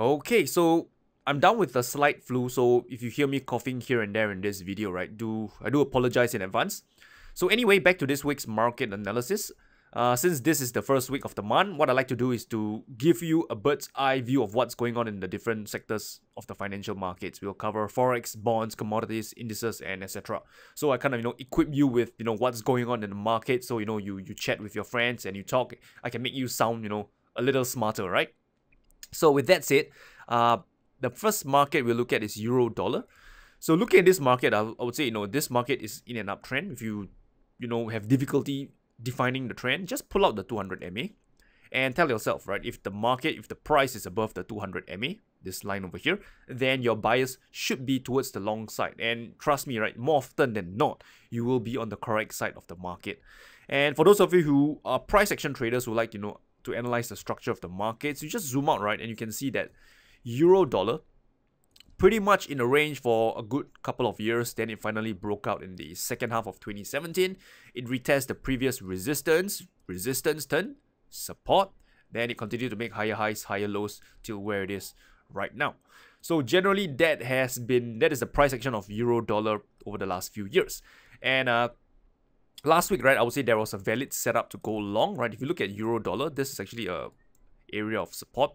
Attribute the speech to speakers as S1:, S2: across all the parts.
S1: Okay, so I'm down with the slight flu, so if you hear me coughing here and there in this video, right, I do apologize in advance. So anyway, back to this week's market analysis. Since this is the first week of the month, what I like to do is to give you a bird's eye view of what's going on in the different sectors of the financial markets. We'll cover forex, bonds, commodities, indices, and etc. So I kind of equip you with what's going on in the market. So you chat with your friends and you talk. I can make you sound a little smarter, right? So with that said, the first market we'll look at is Euro Dollar. So looking at this market, I would say this market is in an uptrend. If you have difficulty defining the trend, just pull out the 200 MA and tell yourself, right, if the price is above the 200 MA, this line over here, then your bias should be towards the long side. And trust me, right, more often than not, you will be on the correct side of the market. And for those of you who are price action traders who like to analyze the structure of the markets, you just zoom out, right, and you can see that Euro Dollar pretty much in a range for a good couple of years. Then it finally broke out in the second half of 2017. It retested the previous resistance turn, support. Then it continued to make higher highs, higher lows till where it is right now. So generally that is the price action of Euro Dollar over the last few years. And last week, right, I would say there was a valid setup to go long, right? If you look at Euro Dollar, this is actually a area of support.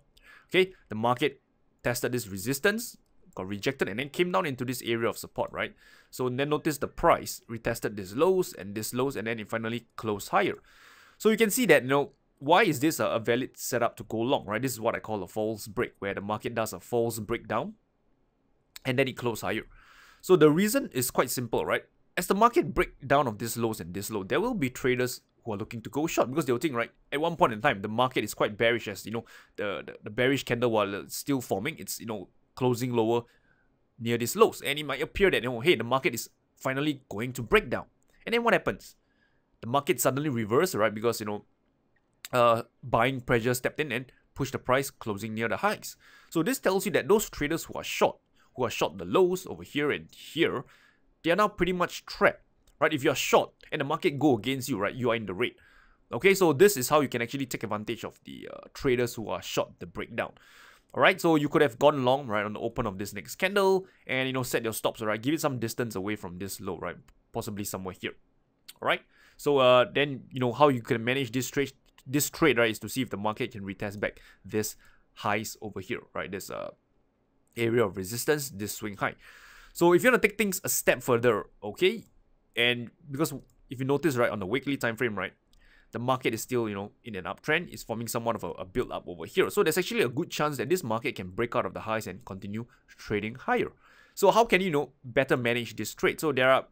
S1: Okay, the market tested this resistance, got rejected, and then came down into this area of support, right? So then notice the price retested these lows, and then it finally closed higher. So you can see that, why is this a valid setup to go long, right? This is what I call a false break, where the market does a false breakdown, and then it closed higher. So the reason is quite simple, right? As the market break down of this lows and this low, there will be traders who are looking to go short because they'll think, right, at one point in time, the market is quite bearish, as the bearish candle, while it's still forming, it's closing lower near these lows, and it might appear that hey, the market is finally going to break down. And then what happens? The market suddenly reversed, right? Because buying pressure stepped in and pushed the price closing near the highs. So this tells you that those traders who are short the lows over here and here, they are now pretty much trapped, right? If you're short and the market go against you, right, you are in the red. Okay, so this is how you can actually take advantage of the traders who are short the breakdown. Alright, so you could have gone long, right, on the open of this next candle and, set your stops, alright, give it some distance away from this low, right, possibly somewhere here. Alright, so then, how you can manage this trade, right, is to see if the market can retest back this highs over here, right, this area of resistance, this swing high. So if you want to take things a step further, okay, and because if you notice, right, on the weekly time frame, right, the market is still, in an uptrend. It's forming somewhat of a build up over here. So there's actually a good chance that this market can break out of the highs and continue trading higher. So how can you, better manage this trade? So there are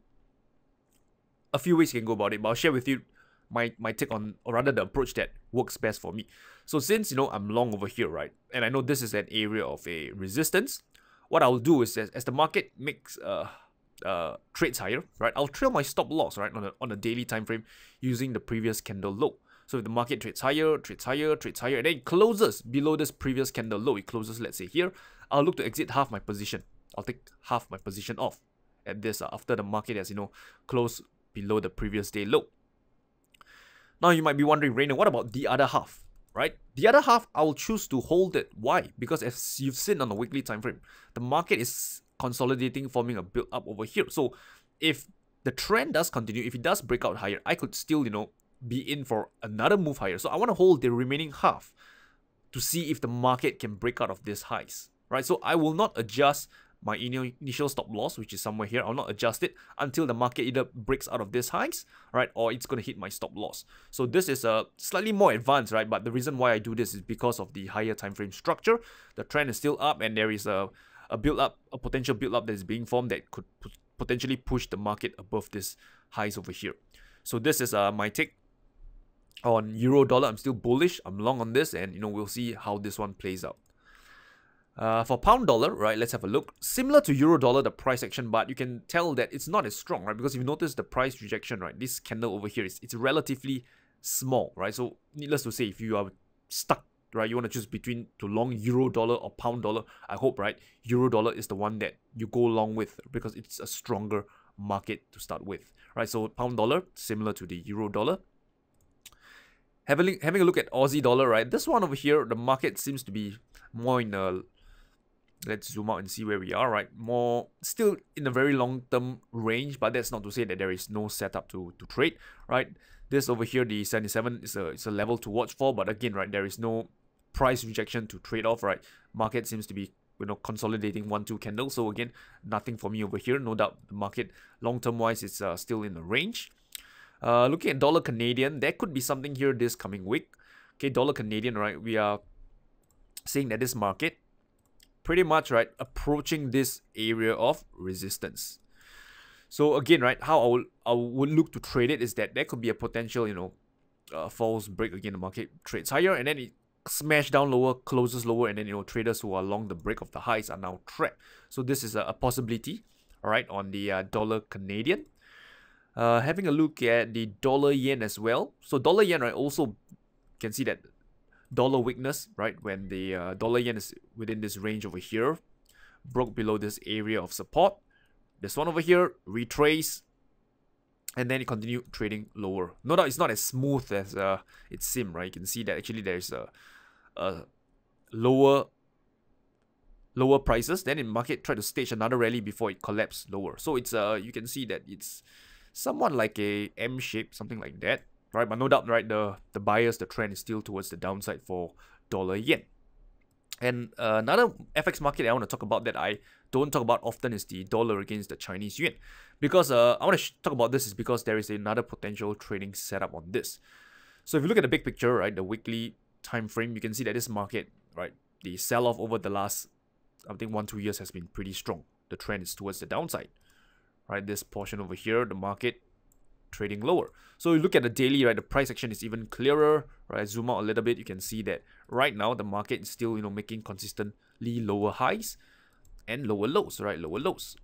S1: a few ways you can go about it, but I'll share with you my take on, or rather the approach that works best for me. So since, I'm long over here, right, and I know this is an area of a resistance, what I'll do is as the market makes trades higher, right, I'll trail my stop loss, right, on a daily time frame using the previous candle low. So if the market trades higher, and then it closes below this previous candle low, it closes, let's say here, I'll look to exit half my position. I'll take half my position off at this after the market has closed below the previous day low. Now you might be wondering, Rayner, what about the other half? Right, the other half I'll choose to hold it. Why? Because as you've seen on the weekly time frame, the market is consolidating, forming a build up over here. So if the trend does continue, if it does break out higher, I could still be in for another move higher. So I want to hold the remaining half to see if the market can break out of these highs, right? So I will not adjust my initial stop loss, which is somewhere here. I'll not adjust it until the market either breaks out of these highs, right, or it's going to hit my stop loss. So this is a slightly more advanced, right, but the reason why I do this is because of the higher time frame structure. The trend is still up, and there is a potential build up that is being formed that could potentially push the market above this highs over here. So this is my take on Euro Dollar. I'm still bullish. I'm long on this, and we'll see how this one plays out. For pound dollar, right, let's have a look. Similar to Euro Dollar, the price action, but you can tell that it's not as strong, right? Because if you notice the price rejection, right, this candle over here, it's relatively small, right? So needless to say, if you are stuck, right, you want to choose between to long Euro Dollar or pound dollar, I hope, right, Euro Dollar is the one that you go along with because it's a stronger market to start with, right? So pound dollar, similar to the Euro Dollar. Having a look at Aussie dollar, right, this one over here, the market seems to be more in a Let's zoom out and see where we are, right? More still in a very long-term range, but that's not to say that there is no setup to trade, right? This over here, the 77 is a level to watch for, but again, right, there is no price rejection to trade off, right? Market seems to be consolidating 1-2 candles. So again, nothing for me over here. No doubt the market long-term wise is still in the range. Looking at dollar Canadian, there could be something here this coming week. Okay, dollar Canadian, right? We are seeing that this market pretty much, right, approaching this area of resistance. So again, right, how I would look to trade it is that there could be a potential, false break again. The market trades higher and then it smash down lower, closes lower, and then traders who are along the break of the highs are now trapped. So this is a possibility, all right, on the dollar Canadian. Having a look at the dollar yen as well. So dollar yen, right, also can see that dollar weakness, right, when the dollar yen is within this range over here, broke below this area of support. This one over here, retrace, and then it continued trading lower. No doubt it's not as smooth as it seemed, right? You can see that actually there's a lower prices. Then the market tried to stage another rally before it collapsed lower. So it's you can see that it's somewhat like a M shape, something like that, right? But no doubt, right, the bias, the trend is still towards the downside for dollar yen. And another FX market I want to talk about that I don't talk about often is the dollar against the Chinese yuan. Because I want to talk about this is because there is another potential trading setup on this. So if you look at the big picture, right, the weekly time frame, you can see that this market, right, the sell-off over the last, I think 1-2 years has been pretty strong. The trend is towards the downside, right? This portion over here, the market trading lower. So you look at the daily, right, the price action is even clearer, right? Zoom out a little bit, you can see that right now the market is still, making consistently lower highs and lower lows, right? Lower lows.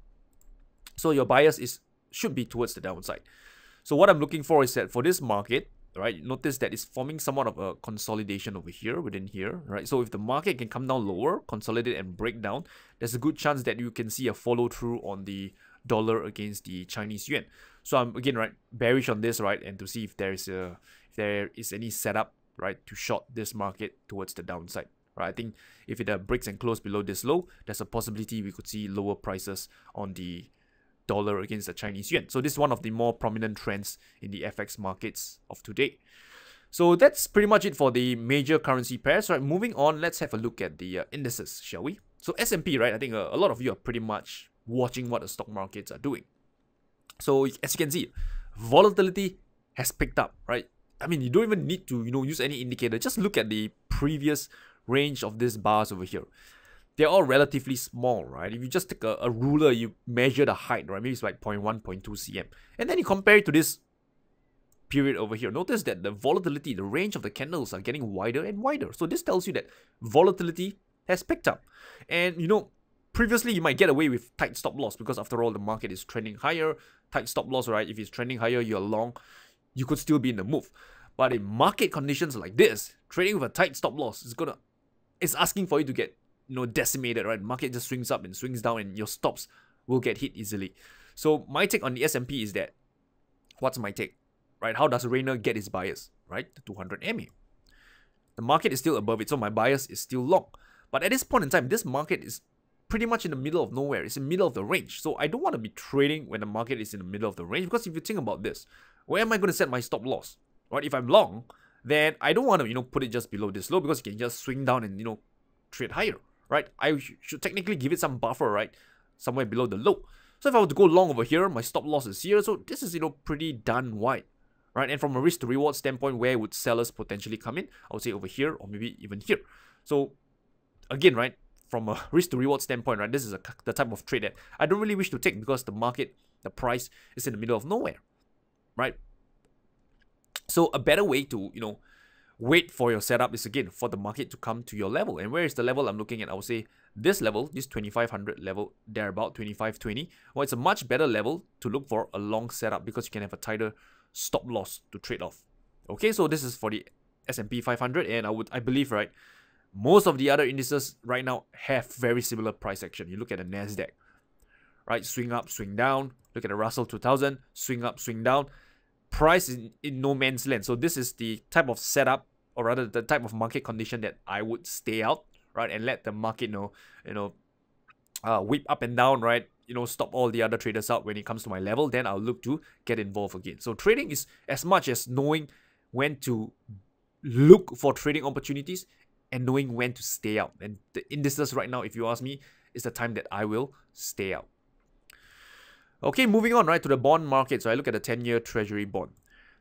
S1: So your bias should be towards the downside. So what I'm looking for is that for this market, right, notice that it's forming somewhat of a consolidation over here, within here, right? So if the market can come down lower, consolidate and break down, there's a good chance that you can see a follow through on the dollar against the Chinese yuan. So I'm again, right, bearish on this, right, and to see if there is any setup, right, to short this market towards the downside, right? I think if it breaks and close below this low, there's a possibility we could see lower prices on the dollar against the Chinese yuan. So this is one of the more prominent trends in the FX markets of today. So that's pretty much it for the major currency pairs. Right, moving on, let's have a look at the indices, shall we? So S&P, right, I think a lot of you are pretty much watching what the stock markets are doing. So as you can see, volatility has picked up, right? I mean, you don't even need to, use any indicator. Just look at the previous range of these bars over here. They're all relatively small, right? If you just take a ruler, you measure the height, right? Maybe it's like 0.1, 0.2 cm. And then you compare it to this period over here. Notice that the volatility, the range of the candles are getting wider and wider. So this tells you that volatility has picked up. And, previously you might get away with tight stop loss because after all, the market is trending higher. Tight stop loss, right? If it's trending higher, you're long, you could still be in the move. But in market conditions like this, trading with a tight stop loss it's asking for you to get decimated, right? Market just swings up and swings down and your stops will get hit easily. So my take on the S&P is that, what's my take, right? How does Rayner get his bias, right? The 200 MA. The market is still above it, so my bias is still long. But at this point in time, this market is pretty much in the middle of nowhere. It's in the middle of the range. So I don't want to be trading when the market is in the middle of the range, because if you think about this, where am I going to set my stop loss? Right? If I'm long, then I don't want to, put it just below this low, because you can just swing down and, trade higher. Right, I should technically give it some buffer, right, somewhere below the low. So if I were to go long over here, my stop loss is here. So this is, pretty done wide, right? And from a risk to reward standpoint, where would sellers potentially come in? I would say over here or maybe even here. So again, right, from a risk to reward standpoint, right, this is the type of trade that I don't really wish to take, because the market, the price is in the middle of nowhere, right? So a better way to, wait for your setup is again for the market to come to your level. And where is the level I'm looking at? I would say this level, this 2500 level, thereabout 2520. Well, it's a much better level to look for a long setup, because you can have a tighter stop loss to trade off. Okay, so this is for the S&P 500, and I believe, right, most of the other indices right now have very similar price action. You look at the NASDAQ, right, swing up, swing down. Look at the Russell 2000, swing up, swing down. Price is in no man's land. So this is the type of setup, or rather the type of market condition that I would stay out, right, and let the market whip up and down, right? Stop all the other traders out when it comes to my level, then I'll look to get involved again. So trading is as much as knowing when to look for trading opportunities and knowing when to stay out. And the indices right now, if you ask me, is the time that I will stay out. Okay, moving on, right, to the bond market. So I look at the 10-year treasury bond.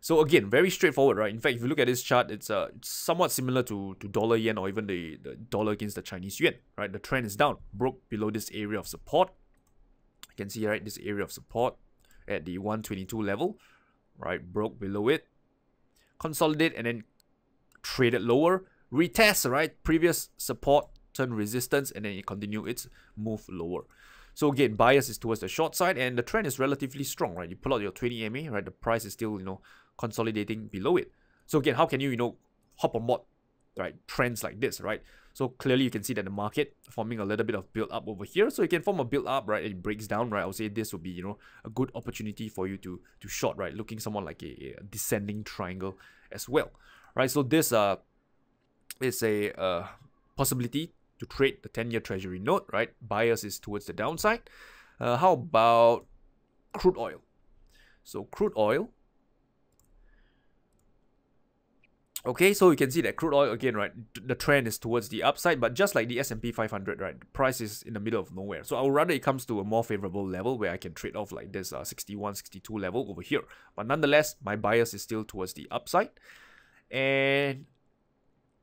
S1: So again, very straightforward, right? In fact, if you look at this chart, it's somewhat similar to dollar yen or even the dollar against the Chinese yuan, right? The trend is down, broke below this area of support. You can see, right, this area of support at the 122 level, right? Broke below it, consolidate, and then traded lower, retest, right? Previous support, turn resistance, and then it continue its move lower. So again, bias is towards the short side, and the trend is relatively strong, right? You pull out your 20 MA, right? The price is still, consolidating below it. So again, how can you, hop on board, right? Trends like this, right? So clearly you can see that the market forming a little bit of build up over here. So you can form a build up, right? It breaks down, right? I would say this would be, a good opportunity for you to short, right? Looking somewhat like a descending triangle as well, right? So this is a possibility to trade the 10-year treasury note, right? Bias is towards the downside. How about crude oil? So crude oil. Okay, so you can see that crude oil again, right? The trend is towards the upside, but just like the S&P 500, right? The price is in the middle of nowhere. So I would rather it comes to a more favorable level where I can trade off like this 61, 62 level over here. But nonetheless, my bias is still towards the upside. And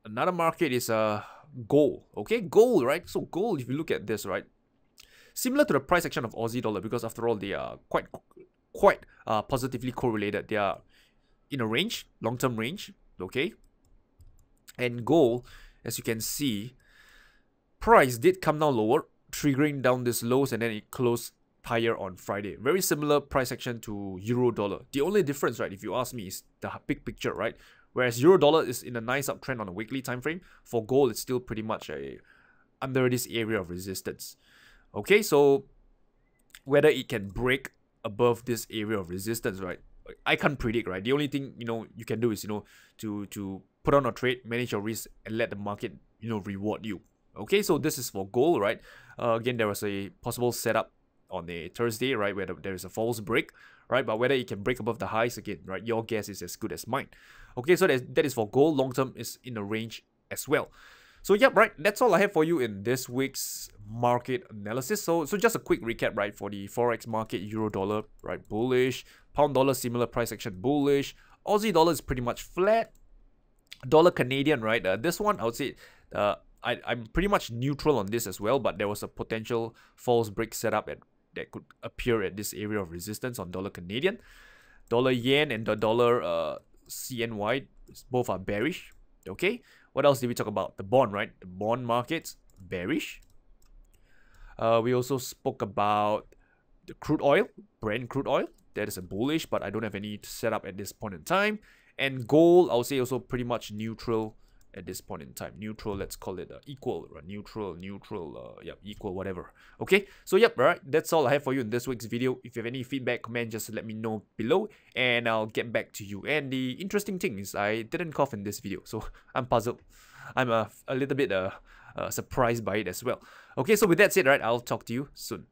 S1: another market is gold. Okay, gold, right? So gold, if you look at this, right, similar to the price action of Aussie dollar, because after all, they are quite positively correlated. They are in a range, long-term range. Okay, and gold, as you can see, price did come down lower, triggering down this lows, and then it closed higher on Friday. Very similar price action to euro dollar. The only difference, right, if you ask me, is the big picture, right? Whereas euro dollar is in a nice uptrend on a weekly time frame, for gold it's still pretty much under this area of resistance. Okay, so whether it can break above this area of resistance, right, I can't predict, right? The only thing you can do is to put on a trade, manage your risk, and let the market reward you. Okay, so this is for gold, right? Again, there was a possible setup on a Thursday, right, where there is a false break, right? But whether it can break above the highs again, right, your guess is as good as mine. Okay, so that is for gold. Long term is in a range as well. So yeah, right, that's all I have for you in this week's market analysis. So just a quick recap, right, for the forex market. Euro dollar, right, bullish. Pound dollar, similar price action, bullish. Aussie dollar is pretty much flat. Dollar Canadian, right, this one I would say I'm pretty much neutral on this as well, but there was a potential false break setup that could appear at this area of resistance on dollar Canadian. Dollar yen and the dollar CNY, both are bearish. Okay, what else did we talk about? The bond, right? The bond markets, bearish. We also spoke about the crude oil, Brent crude oil. That is a bullish, but I don't have any setup at this point in time. And gold, I would say also pretty much neutral at this point in time. Neutral, let's call it equal, right? Neutral, equal, whatever. Okay, so yep, right, that's all I have for you in this week's video. If you have any feedback, comment, just let me know below, and I'll get back to you. And the interesting thing is I didn't cough in this video, so I'm puzzled. I'm a little bit surprised by it as well. Okay, so with that said, right, I'll talk to you soon.